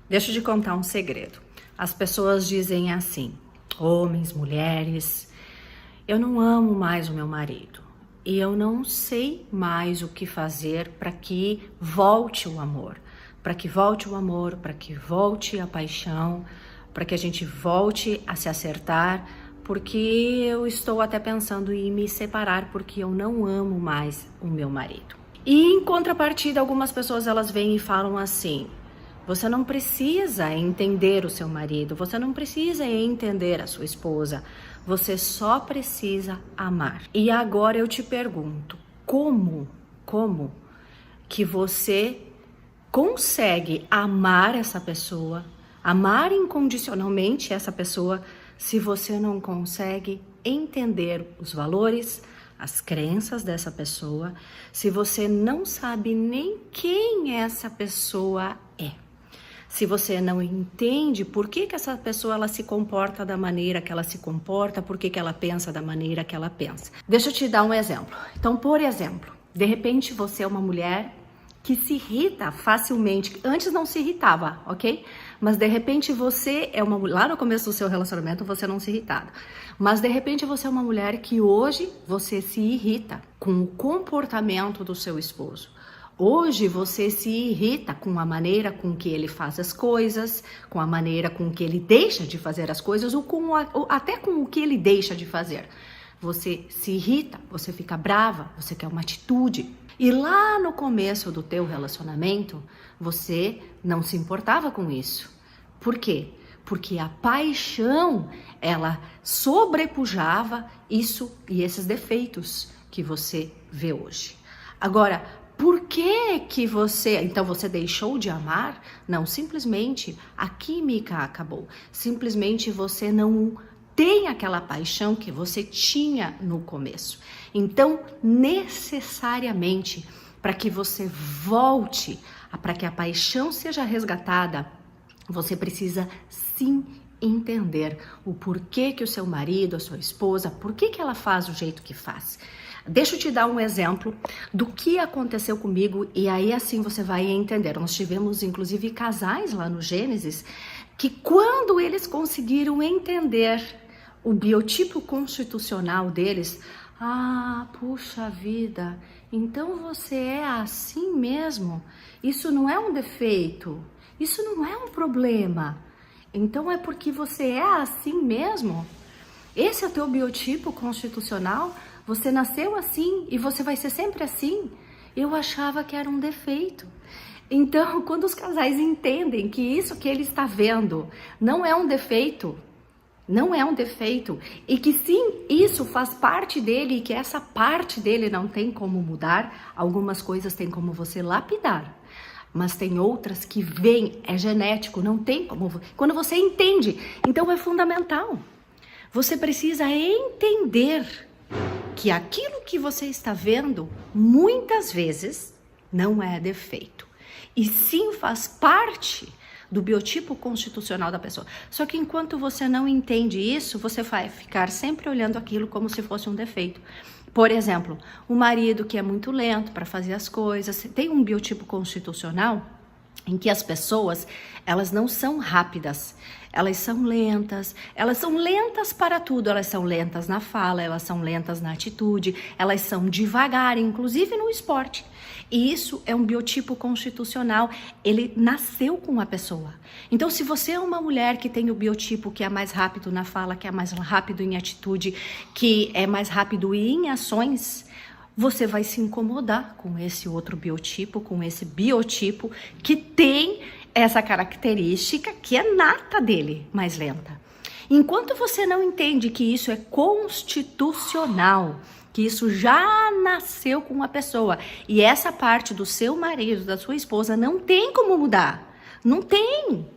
Deixa eu te contar um segredo. As pessoas dizem assim, homens, mulheres, eu não amo mais o meu marido e eu não sei mais o que fazer para que volte o amor, para que volte o amor, para que volte a paixão, para que a gente volte a se acertar, porque eu estou até pensando em me separar porque eu não amo mais o meu marido. E em contrapartida, algumas pessoas elas vêm e falam assim: você não precisa entender o seu marido, você não precisa entender a sua esposa, você só precisa amar. E agora eu te pergunto, como que você consegue amar essa pessoa, amar incondicionalmente essa pessoa, se você não consegue entender os valores, as crenças dessa pessoa, se você não sabe nem quem essa pessoa é? Se você não entende por que essa pessoa ela se comporta da maneira que ela se comporta, por que ela pensa da maneira que ela pensa. Deixa eu te dar um exemplo. Então, por exemplo, de repente você é uma mulher que se irrita facilmente. Antes não se irritava, ok? Mas de repente você é uma mulher, lá no começo do seu relacionamento você não se irritava. Mas de repente você é uma mulher que hoje você se irrita com o comportamento do seu esposo. Hoje você se irrita com a maneira com que ele faz as coisas, com a maneira com que ele deixa de fazer as coisas ou até com o que ele deixa de fazer. Você se irrita, você fica brava, você quer uma atitude. E lá no começo do teu relacionamento, você não se importava com isso. Por quê? Porque a paixão, ela sobrepujava isso e esses defeitos que você vê hoje. Agora, por que você, então você deixou de amar? Não, simplesmente a química acabou. Simplesmente você não tem aquela paixão que você tinha no começo. Então, necessariamente, para que você volte, para que a paixão seja resgatada, você precisa sim entender o porquê que o seu marido, a sua esposa, por que ela faz do jeito que faz. Deixa eu te dar um exemplo do que aconteceu comigo e aí assim você vai entender. Nós tivemos inclusive casais lá no Gênesis que quando eles conseguiram entender o biotipo constitucional deles, puxa vida, então você é assim mesmo? Isso não é um defeito, isso não é um problema, então é porque você é assim mesmo? Esse é o teu biotipo constitucional? Você nasceu assim e você vai ser sempre assim? Eu achava que era um defeito. Então, quando os casais entendem que isso que ele está vendo não é um defeito, não é um defeito, e que sim, isso faz parte dele e que essa parte dele não tem como mudar, algumas coisas tem como você lapidar, mas tem outras que vêm, é genético, não tem como. Quando você entende, então é fundamental. Você precisa entender que aquilo que você está vendo, muitas vezes, não é defeito. E sim faz parte do biotipo constitucional da pessoa. Só que enquanto você não entende isso, você vai ficar sempre olhando aquilo como se fosse um defeito. Por exemplo, o marido que é muito lento para fazer as coisas, tem um biotipo constitucional em que as pessoas, elas não são rápidas, elas são lentas para tudo, elas são lentas na fala, elas são lentas na atitude, elas são devagar, inclusive no esporte. E isso é um biotipo constitucional, ele nasceu com a pessoa. Então, se você é uma mulher que tem o biotipo que é mais rápido na fala, que é mais rápido em atitude, que é mais rápido em ações, você vai se incomodar com esse outro biotipo, com esse biotipo que tem essa característica que é nata dele, mais lenta. Enquanto você não entende que isso é constitucional, que isso já nasceu com a pessoa e essa parte do seu marido, da sua esposa, não tem como mudar. Não tem.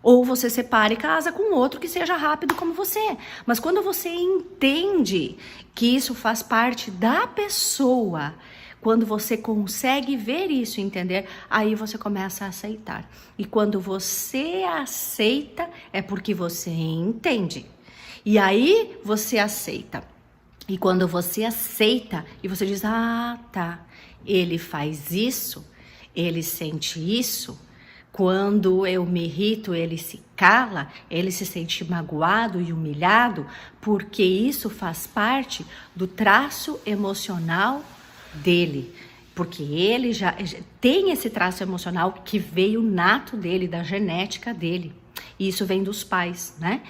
Ou você separa e casa com outro que seja rápido como você. Mas quando você entende que isso faz parte da pessoa, quando você consegue ver isso e entender, aí você começa a aceitar. E quando você aceita, é porque você entende. E aí você aceita. E quando você aceita e você diz, tá, ele faz isso, ele sente isso, Quando eu me irrito, ele se cala, ele se sente magoado e humilhado, porque isso faz parte do traço emocional dele. Porque ele já tem esse traço emocional que veio nato dele, da genética dele. E isso vem dos pais, né?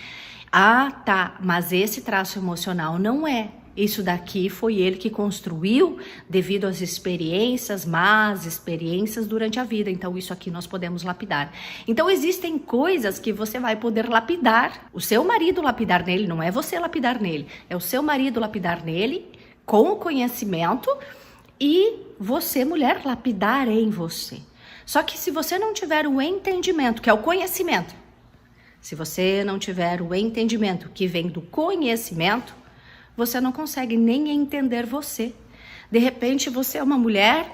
Ah, tá, mas esse traço emocional não é. Isso daqui foi ele que construiu devido às experiências, más experiências durante a vida. Então, isso aqui nós podemos lapidar. Então, existem coisas que você vai poder lapidar. O seu marido lapidar nele, não é você lapidar nele. É o seu marido lapidar nele com o conhecimento e você, mulher, lapidar em você. Só que se você não tiver o entendimento, que é o conhecimento, se você não tiver o entendimento que vem do conhecimento, você não consegue nem entender você. De repente, você é uma mulher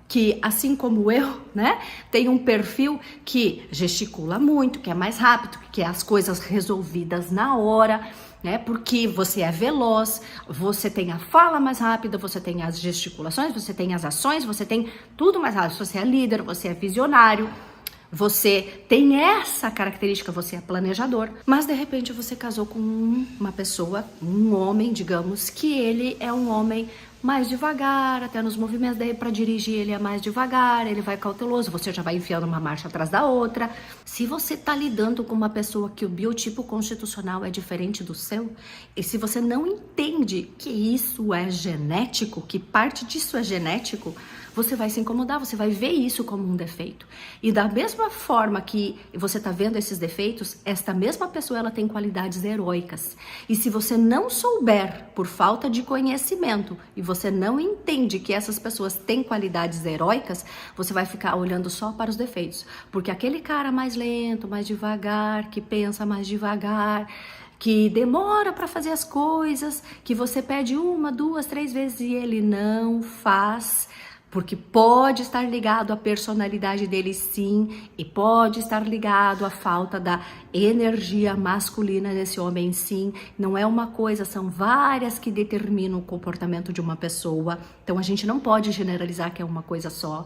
que, assim como eu, né, tem um perfil que gesticula muito, que é mais rápido, que quer as coisas resolvidas na hora, né, porque você é veloz, você tem a fala mais rápida, você tem as gesticulações, você tem as ações, você tem tudo mais rápido. Você é líder, você é visionário, você tem essa característica, você é planejador, mas de repente você casou com uma pessoa, um homem, digamos, que ele é um homem mais devagar, até nos movimentos daí para dirigir ele é mais devagar, ele vai cauteloso, você já vai enfiando uma marcha atrás da outra. Se você tá lidando com uma pessoa que o biotipo constitucional é diferente do seu, e se você não entende que isso é genético, que parte disso é genético, você vai se incomodar, você vai ver isso como um defeito. E da mesma forma que você está vendo esses defeitos, esta mesma pessoa ela tem qualidades heróicas. E se você não souber, por falta de conhecimento, e você não entende que essas pessoas têm qualidades heróicas, você vai ficar olhando só para os defeitos. Porque aquele cara mais lento, mais devagar, que pensa mais devagar, que demora para fazer as coisas, que você pede 1, 2, 3 vezes e ele não faz, porque pode estar ligado à personalidade dele, sim, e pode estar ligado à falta da energia masculina desse homem, sim. Não é uma coisa, são várias que determinam o comportamento de uma pessoa. Então a gente não pode generalizar que é uma coisa só.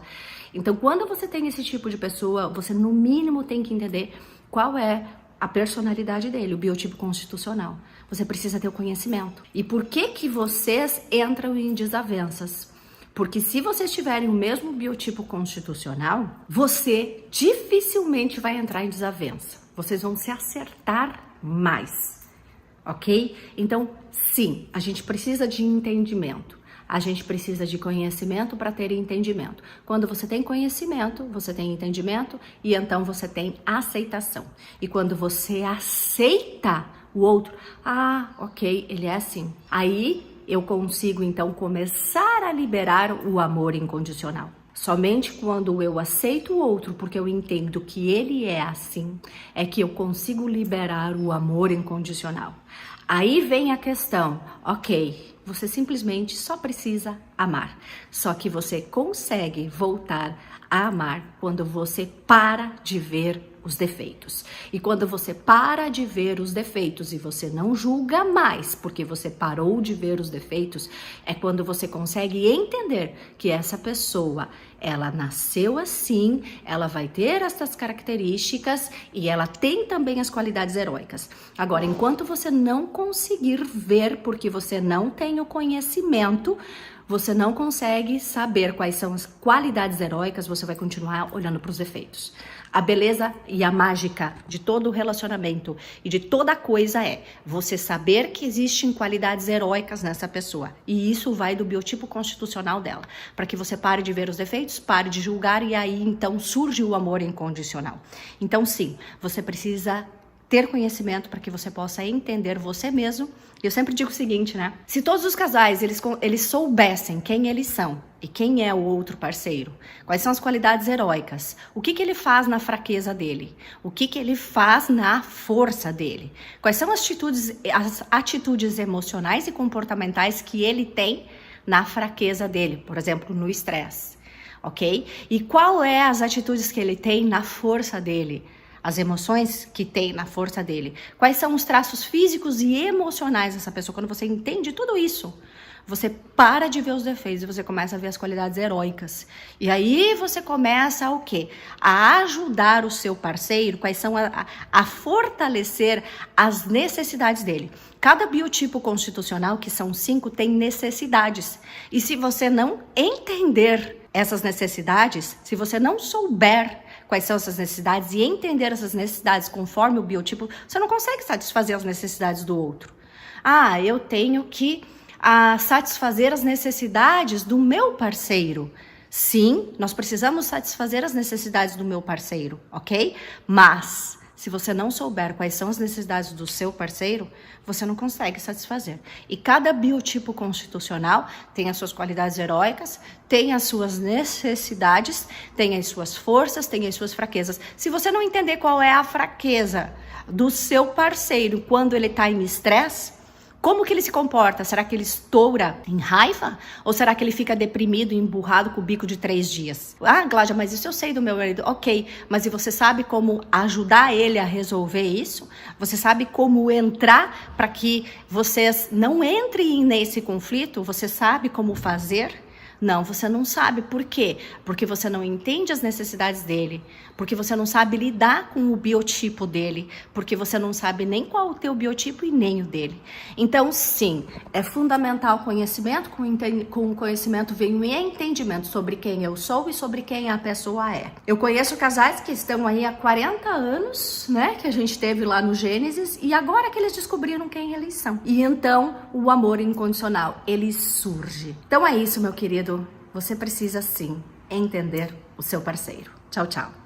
Então quando você tem esse tipo de pessoa, você no mínimo tem que entender qual é a personalidade dele, o biotipo constitucional. Você precisa ter o conhecimento. E por que vocês entram em desavenças? Porque se vocês tiverem o mesmo biotipo constitucional, você dificilmente vai entrar em desavença. Vocês vão se acertar mais, ok? Então, sim, a gente precisa de entendimento. A gente precisa de conhecimento para ter entendimento. Quando você tem conhecimento, você tem entendimento e então você tem aceitação. E quando você aceita o outro, ok, ele é assim. Aí eu consigo então começar a liberar o amor incondicional. Somente quando eu aceito o outro, porque eu entendo que ele é assim, é que eu consigo liberar o amor incondicional. Aí vem a questão, ok, você simplesmente só precisa amar. Só que você consegue voltar a amar quando você para de ver os defeitos. E quando você para de ver os defeitos e você não julga mais porque você parou de ver os defeitos, é quando você consegue entender que essa pessoa, ela nasceu assim, ela vai ter essas características e ela tem também as qualidades heróicas. Agora, enquanto você não conseguir ver porque você não tem o conhecimento, você não consegue saber quais são as qualidades heróicas, você vai continuar olhando para os defeitos. A beleza e a mágica de todo o relacionamento e de toda coisa é você saber que existem qualidades heróicas nessa pessoa. E isso vai do biotipo constitucional dela. Para que você pare de ver os defeitos, pare de julgar e aí então surge o amor incondicional. Então sim, você precisa ter conhecimento para que você possa entender você mesmo. Eu sempre digo o seguinte, né? Se todos os casais, eles soubessem quem eles são e quem é o outro parceiro, quais são as qualidades heróicas, o que ele faz na fraqueza dele, o que ele faz na força dele, quais são as atitudes emocionais e comportamentais que ele tem na fraqueza dele, por exemplo, no estresse, ok? E qual é as atitudes que ele tem na força dele? as emoções que tem na força dele, quais são os traços físicos e emocionais dessa pessoa. Quando você entende tudo isso, você para de ver os defeitos e você começa a ver as qualidades heróicas. E aí você começa o quê? A ajudar o seu parceiro, quais são a fortalecer as necessidades dele. Cada biotipo constitucional, que são 5, tem necessidades. E se você não entender essas necessidades, se você não souber quais são essas necessidades e entender essas necessidades conforme o biotipo, você não consegue satisfazer as necessidades do outro. Ah, eu tenho que satisfazer as necessidades do meu parceiro. Sim, nós precisamos satisfazer as necessidades do meu parceiro, ok? Mas se você não souber quais são as necessidades do seu parceiro, você não consegue satisfazer. E cada biotipo constitucional tem as suas qualidades heróicas, tem as suas necessidades, tem as suas forças, tem as suas fraquezas. Se você não entender qual é a fraqueza do seu parceiro quando ele está em estresse, como que ele se comporta? Será que ele estoura em raiva? Ou será que ele fica deprimido e emburrado com o bico de 3 dias? Ah, Gláudia, mas isso eu sei do meu marido. Ok, mas e você sabe como ajudar ele a resolver isso? Você sabe como entrar para que vocês não entrem nesse conflito? Você sabe como fazer? Não, você não sabe. Por quê? Porque você não entende as necessidades dele, porque você não sabe lidar com o biotipo dele, porque você não sabe nem qual é o teu biotipo e nem o dele. Então, sim, é fundamental conhecimento, com o conhecimento vem o entendimento sobre quem eu sou e sobre quem a pessoa é. Eu conheço casais que estão aí há 40 anos, né, que a gente teve lá no Gênesis, e agora que eles descobriram quem eles são. E então, o amor incondicional, ele surge. Então é isso, meu querido. Você precisa sim entender o seu parceiro. Tchau, tchau.